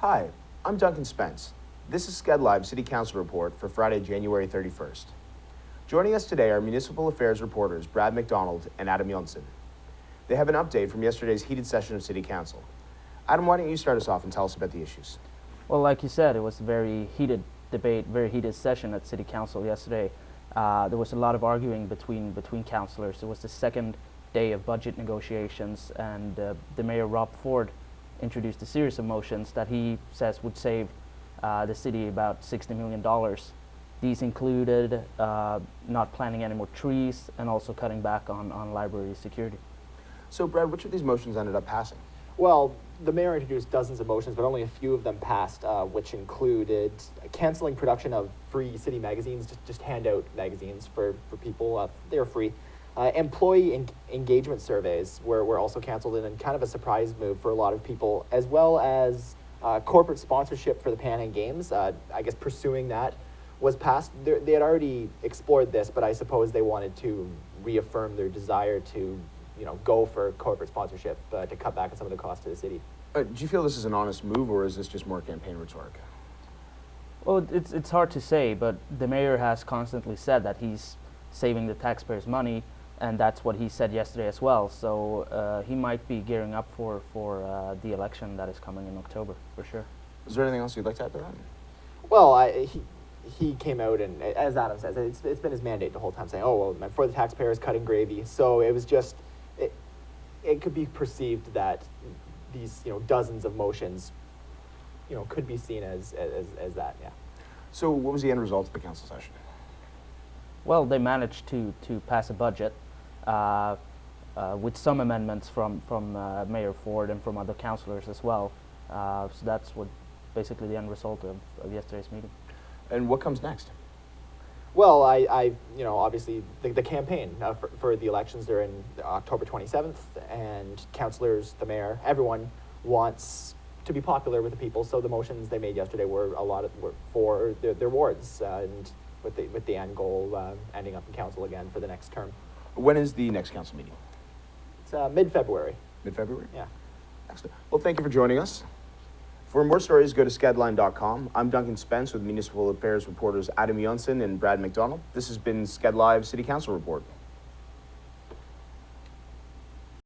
Hi, I'm Duncan Spence. This is Skedlive City Council Report for Friday, January 31st. Joining us today are Municipal Affairs reporters Brad McDonald and Adam Johnson. They have an update from yesterday's heated session of City Council. Adam, why don't you start us off and tell us about the issues? Well, like you said, it was a very heated debate, very heated session at City Council yesterday. There was a lot of arguing between councillors. It was the second day of budget negotiations, and the Mayor, Rob Ford, introduced a series of motions that he says would save the city about $60 million. These included not planting any more trees and also cutting back on library security. So, Brad, which of these motions ended up passing? Well, the mayor introduced dozens of motions, but only a few of them passed, which included canceling production of free city magazines, just handout magazines for people. They're free. Employee engagement surveys were also canceled in kind of a surprise move for a lot of people, as well as corporate sponsorship for the Pan Am Games. I guess pursuing that was passed. They had already explored this, but I suppose they wanted to reaffirm their desire to go for corporate sponsorship to cut back on some of the costs to the city. Do you feel this is an honest move, or is this just more campaign rhetoric? Well, it's hard to say, but the mayor has constantly said that he's saving the taxpayers' money, and that's what he said yesterday as well. So he might be gearing up for the election that is coming in October, for sure. Is there anything else you'd like to add to that? Well, he came out and, as Adam says, it's been his mandate the whole time, saying, "Oh, well, for the taxpayers, cutting gravy." So it was just, it could be perceived that these dozens of motions, could be seen as that. Yeah. So, what was the end result of the council session? Well, they managed to pass a budget with some amendments from Mayor Ford and from other councillors as well. So that's what basically the end result of yesterday's meeting. And what comes next? Well, I obviously the campaign for the elections, they're in October 27th, and councillors, the mayor, everyone wants to be popular with the people. So the motions they made yesterday were for their wards, and with the end goal ending up in council again for the next term. When is the next council meeting? It's mid-February. Mid-February? Yeah. Excellent. Well, thank you for joining us. For more stories, go to skedline.com. I'm Duncan Spence with Municipal Affairs reporters Adam Johnson and Brad McDonald. This has been Skedlive City Council Report.